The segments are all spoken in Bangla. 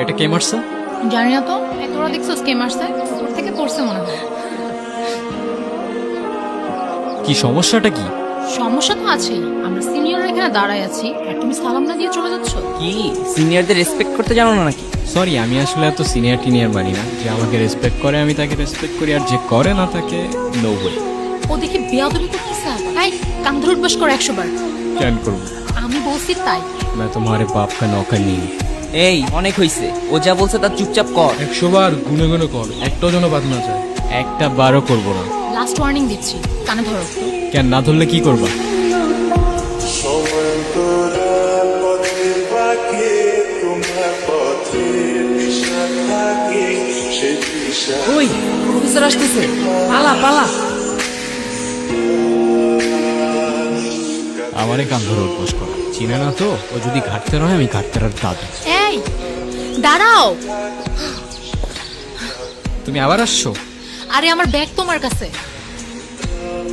এটা কে মারছে? জানি না তো, তোরা দেখছিস কে মারছে? উপর থেকে পড়ছে মনে হয়। কি সমস্যাটা কি? সমস্যা তো আছেই, আমরা সিনিয়ররা এখানে দাঁড়ায় আছি আর তুমি সালাম না দিয়ে চলে যাচ্ছ। কি সিনিয়রদের রেসপেক্ট করতে জানো না নাকি? সরি, আমি আসলে এত সিনিয়র টিনিয়র মানি না। যে আমাকে রেসপেক্ট করে আমি তাকে রেসপেক্ট করি, আর যে করে না তাকে নো ওয়ে। ও দেখি বেয়াদবি করতেছে। তাই কান ধরে উঠবাস করো 100 বার। কেন করবো? আমি বলছি তাই। मैं तुम्हारे बाप का नौकर नहीं हूँ। এই অনেক হইছে, ও যা বলছে তার চুপচাপ কর। 100 বার গুনে গুনে কর, একটাও যেন বাদ না যায়। একটা বারও করবো না। লাস্ট ওয়ার্নিং দিচ্ছি, কানে ধরো। কেন না ধরলে কি করবা? ওই প্রফেসর আসতেছে, পালা পালা। আমারে কান ধরে উঠবোস করা চিনে না তো। ও যদি ঘাটতে রয় আমি ঘাটতে আর দাদু। এই দাঁড়াও। তুমি আবার আসছো? আরে আমার ব্যাগ তোমার কাছে।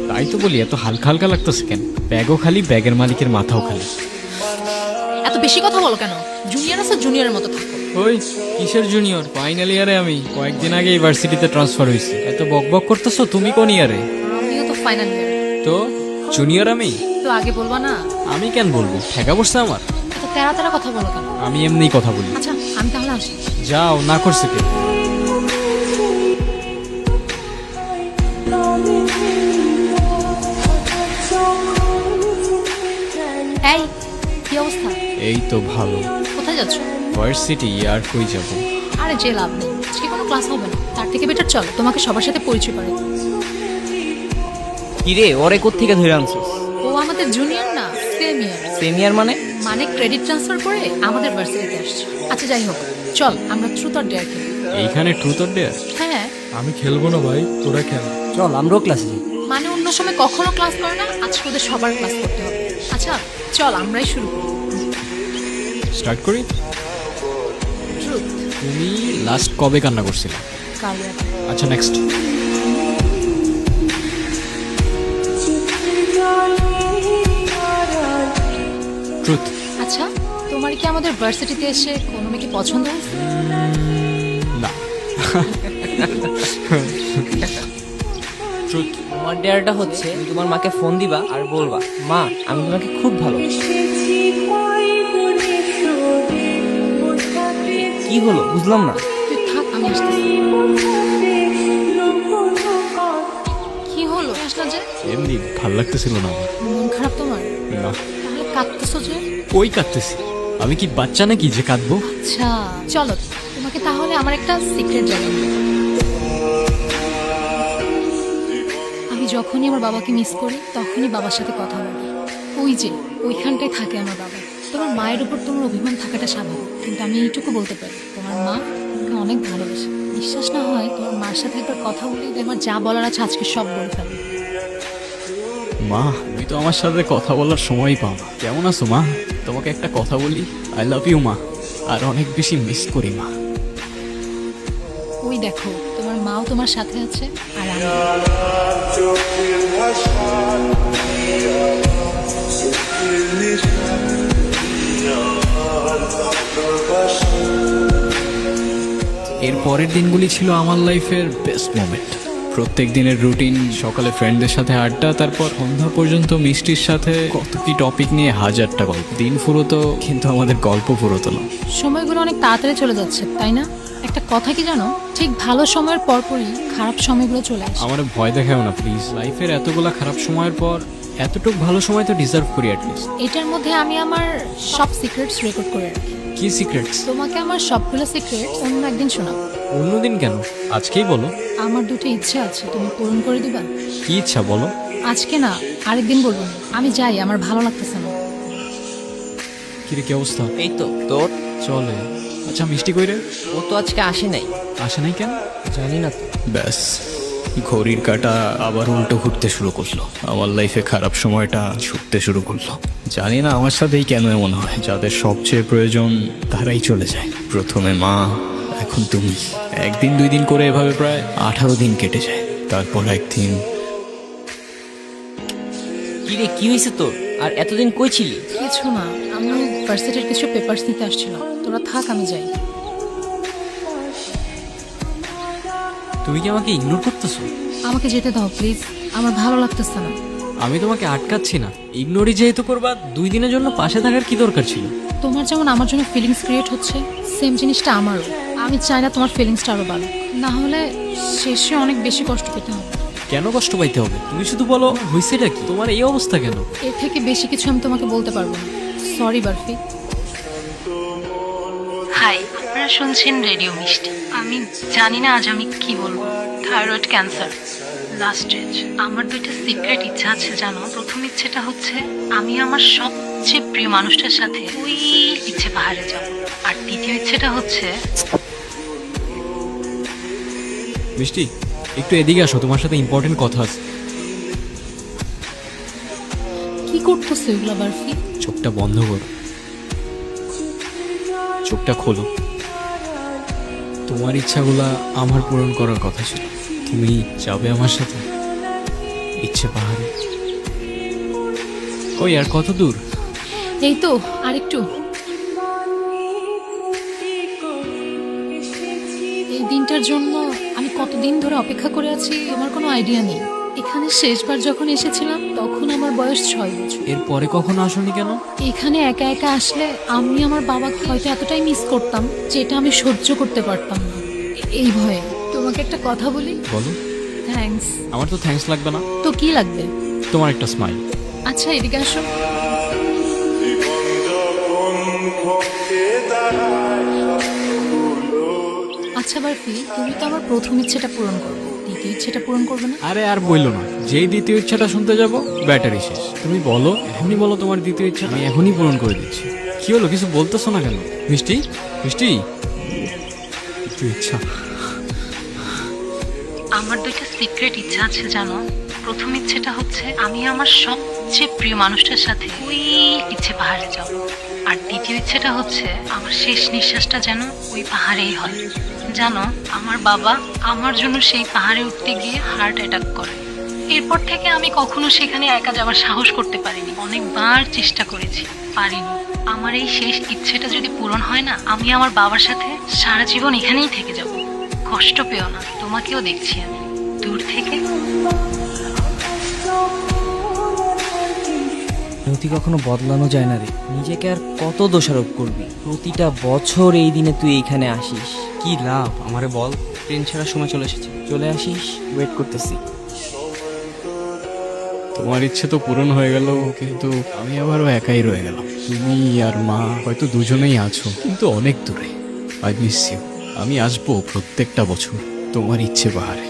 তাই তো বলি, এত হালকা হালকা লাগতেছে কেন? ব্যাগও খালি, ব্যাগের মালিকের মাথাও খালি। এত বেশি কথা বলো কেন? জুনিয়র আছে, জুনিয়রের মতো থাকো। ওই কিসের জুনিয়র? ফাইনাল ইয়ারে আমি কয়েকদিন আগে ইউনিভার্সিটিতে ট্রান্সফার হয়েছি। এত বক বক করতেছো। তুমি কোন ইয়ারে? আমিও তো ফাইনাল ইয়ার। তো জুনিয়র আমি? তো আগে বলবা না? আমি কেন বলবো? ঠেকা বসছে আমার। এত তেরা তেরা কথা বলো কেন? আমি এমনিই কথা বলি। আচ্ছা আমি তাহলে আসি। যাও, না করছে কে? এই কি অবস্থা? এই তো ভালো। কোথায় যাচ্ছ? ভার্সিটি। আর কই যাব? আরে যে লাভ নেই, আজকে কোনো ক্লাস হবে না। তার থেকে বেটার চল তোমাকে সবার সাথে পরিচয় করে। কিরে ওরে কোত্থেকে ধরে আনছিস? ও আমাদের জুনিয়র না, সিনিয়র। সিনিয়র মানে? মানে ক্রেডিট ট্রান্সফার করে আমাদের ভার্সিটিতে আসছে। আচ্ছা যাই হোক, চল আমরা ট্রুথ অর ডেয়ার খেলি। এইখানে ট্রুথ অর ডেয়ার? হ্যাঁ আমি খেলবো না ভাই, তোরা খেল। চল আমরাও ক্লাসে যাই। মানে অন্য সময় কখনো ক্লাস করে না, আজকে ওদের সবার ক্লাস করতে হবে। আচ্ছা চল আমরাই শুরু করি। স্টার্ট করি। ট্রুথ। তুমি লাস্ট কবে কান্না করছিলে? কাল রাতে। আচ্ছা নেক্সট। ট্রুথ। আচ্ছা তোমার কি আমাদের ভার্সিটিতে এসে কোনো মেয়েকে পছন্দ হয়েছে? না। ট্রুথ। তোমার ডেয়ারটা হচ্ছে তুমি তোমার মাকে ফোন দিবা আর বলবা, মা আমি তোমাকে খুব ভালোবাসি। কি হলো বুঝলাম না। তুই থাক, আমি আসতেছি। কি হলো আসলা যে? এমনি ভাল লাগতেছিল না আমার। মন খারাপ তোমার? না। তাহলে কাঁদতেছো যে? ওই কাঁদতেছি। আমি কি বাচ্চা নাকি যে কাঁদবো? আচ্ছা চলো তোমাকে তাহলে আমার একটা সিক্রেট জানাই। আমি যখনই আমার বাবাকে মিস করি তখনই বাবার সাথে কথা বলি। ওই যে ওইখানটায় থাকে আমার বাবা। তোমার মায়ের উপর তোমার অভিমান থাকাটা স্বাভাবিক, কিন্তু আমি এইটুকু বলতে পারি তোমার মা তোমাকে অনেক ভালোবাসে। বিশ্বাস না হয় তোমার মার সাথে একবার কথা বলি, আমার যা বলার আছে আজকে সব বলে ফেলবে। মা, তুমি তো আমার সাথে কথা বলার সময়ই পাও না। কেমন আছো মা? তোমাকে একটা কথা বলি, আই লাভ ইউ মা। আর অনেক বেশি মিস করি মা। ওই দেখো তোমার মাও তোমার সাথে আছে আর আমি। এর পরের দিনগুলি ছিল আমার লাইফের বেস্ট মোমেন্ট। প্রত্যেক দিনের রুটিন, সকালে ফ্রেন্ডদের সাথে আড্ডা, তারপর সন্ধ্যা পর্যন্ত মিষ্টির সাথে কত কি টপিক নিয়ে হাজারটা গল্প। দিন ফুরোতো কিন্তু আমাদের গল্প ফুরোতো না। সময়গুলো অনেক তাড়াতাড়ি চলে যাচ্ছে তাই না? একটা কথা কি জানো, ঠিক ভালো সময়ের পরপরই খারাপ সময়গুলো চলে আসে। আমার ভয় দেখাও না প্লিজ। লাইফের এতগুলা খারাপ সময়ের পর এতটুক ভালো সময় তো ডিজার্ভ করি অ্যাটলিস্ট। এটার মধ্যে আমি আমার সব সিক্রেটস রেকর্ড করে রাখি। কি সিক্রেটস? তোমাকে আমার সবগুলো সিক্রেট অন্য একদিন শোনাবো। অন্যদিন কেন? আজকেই বলো। আমার দুটো ইচ্ছা আছে, তুমি পূরণ করে দিবা? কি ইচ্ছা বলো? আজকে না, আরেকদিন বলবো না। আমি যাই, আমার ভালো লাগতেছে না। কিরে কি অবস্থা? এই তো তোর। চলে। আচ্ছা মিষ্টি কইরে? ও তো আজকে আসে নাই। আসে নাই কেন? জানি না তো। ব্যাস, ঘড়ির কাঁটা আবার উল্টো ঘুরতে শুরু করলো। আমার লাইফে খারাপ সময়টা ছুটতে শুরু করলো। জানি না আমার সাথেই কেন এমন হয়। যাদের সবচেয়ে প্রয়োজন তারাই চলে যায়। প্রথমে মা, এখন তুমি। একদিন দুই দিন করে এভাবে প্রায় 18 দিন কেটে যায়। তারপর একদিন। কি রে কি হয়েছে তোর? আর এতদিন কই ছিলি? কিছু না, আমি ভার্সিটির কিছু পেপারস নিতে আসছিলাম। তোরা থাক, আমি যাই। তুমি কি আমাকে ইগনোর করতেছো? আমাকে যেতে দাও প্লিজ, আমার ভালো লাগতেছে না। আমি তোমাকে আটকাচ্ছি না, ইগনোরই যেহেতু করবা 2 দিনের জন্য পাশে থাকার কি দরকার ছিল? তোমার যেমন আমার জন্য ফিলিংস ক্রিয়েট হচ্ছে, সেম জিনিসটা আমারও। আমি চাই না তোমার ফিলিংসটা আরো বাড়ুক, না হলে শেষে অনেক বেশি কষ্ট পেতে হবে। কেন কষ্ট পাইতে হবে? তুমি শুধু বলো হয়েছেটা কি, তোমার এই অবস্থা কেন? এর থেকে বেশি কিছু আমি তোমাকে বলতে পারবো না। সরি বারফি। হাই, আপনারা শুনছেন রেডিও মিষ্টি। আমি জানি না আজ আমি কি বলবো। Thyroid cancer, last stage. আমার 2টা সিক্রেট ইচ্ছা আছে জানো। প্রথম ইচ্ছেটা হচ্ছে আমি আমার সবচেয়ে প্রিয় মানুষটার সাথে ওই ইচ্ছে পাহাড়ে যাব। আর দ্বিতীয় ইচ্ছেটা হচ্ছে মিষ্টি, একটু এদিকে আসো, তোমার সাথে ইম্পর্টেন্ট কথা আছে। কি করতেছো এগুলা বারফি? চোখটা বন্ধ করো, চোখটা খোলো। তোমার ইচ্ছাগুলা আমার পূরণ করার কথা ছিল। তুমি যাবে আমার সাথে ইচ্ছে পাহাড়ে? ওই আর কত দূর? এই তো আরেকটু। এই দিনটার জন্য আমি কতদিন ধরে অপেক্ষা করে আছি আমার কোনো আইডিয়া নেই। এখানে শেষবার যখন এসেছিলাম তখন আমার বয়স 6 বছর। এরপরে কখনো আসোনি কেন? এখানে একা একা আসলে আমি আমার বাবাকে হয়তো এতটাই মিস করতাম যেটা আমি সহ্য করতে পারতাম না। এই ভয়ে তোমাকে একটা কথা বলি। বলো। থ্যাঙ্কস। আমার তো থ্যাঙ্কস লাগবে না, তো কি লাগবে? তোমার একটা স্মাইল। আচ্ছা এদিকে আসো। আচ্ছা বারফি, তুমি তো আমার প্রথম ইচ্ছেটা পূরণ করবে, দ্বিতীয় ইচ্ছেটা পূরণ করবে না? আরে আর বইলো না, যেই দ্বিতীয় ইচ্ছাটা শুনতে যাব ব্যাটারি শেষ। তুমি বলো, এখনই বলো তোমার দ্বিতীয় ইচ্ছা, আমি এখনই পূরণ করে দিচ্ছি। কি হলো, কিছু বলতেছো না কেন? মিষ্টি, মিষ্টি, দ্বিতীয় ইচ্ছা। আমার 2টা সিক্রেট ইচ্ছা আছে জানো। প্রথম ইচ্ছেটা হচ্ছে আমি আমার সবচেয়ে প্রিয় মানুষটার সাথে ওই ইচ্ছে পাহাড়ে যাব। আর দ্বিতীয় ইচ্ছেটা হচ্ছে আমার শেষ নিঃশ্বাসটা যেন ওই পাহাড়েই হয়। জানো, আমার বাবা আমার জন্য সেই পাহাড়ে উঠতে গিয়ে হার্ট অ্যাটাক করে। এরপর থেকে আমি কখনো সেখানে একা যাওয়ার সাহস করতে পারিনি। অনেকবার চেষ্টা করেছি, পারিনি। আমার এই শেষ ইচ্ছেটা যদি পূরণ হয় না, আমি আমার বাবার সাথে সারা জীবন এখানেই থেকে যাব। কষ্ট পেও না, তোমাকেও দেখছি আমি দূর থেকে। নতি কখনো বদলানো যায় না রে। নিজেকে আর কত দোষারোপ করবি? প্রতিটা বছর এই দিনে তুই এইখানে আসিস, কি লাভ? আমারে বল। ট্রেন ছাড়ার সময় চলে এসেছে, চলে আসিস, ওয়েট করতেছি। তোমার ইচ্ছে তো পূরণ হয়ে গেল, কিন্তু আমি আবারও একাই রয়ে গেলাম। তুমি আর মা হয়তো দুজনেই আছো, কিন্তু অনেক দূরে। I miss you. আমি আসবো প্রত্যেকটা বছর তোমার ইচ্ছে পাহাড়ে।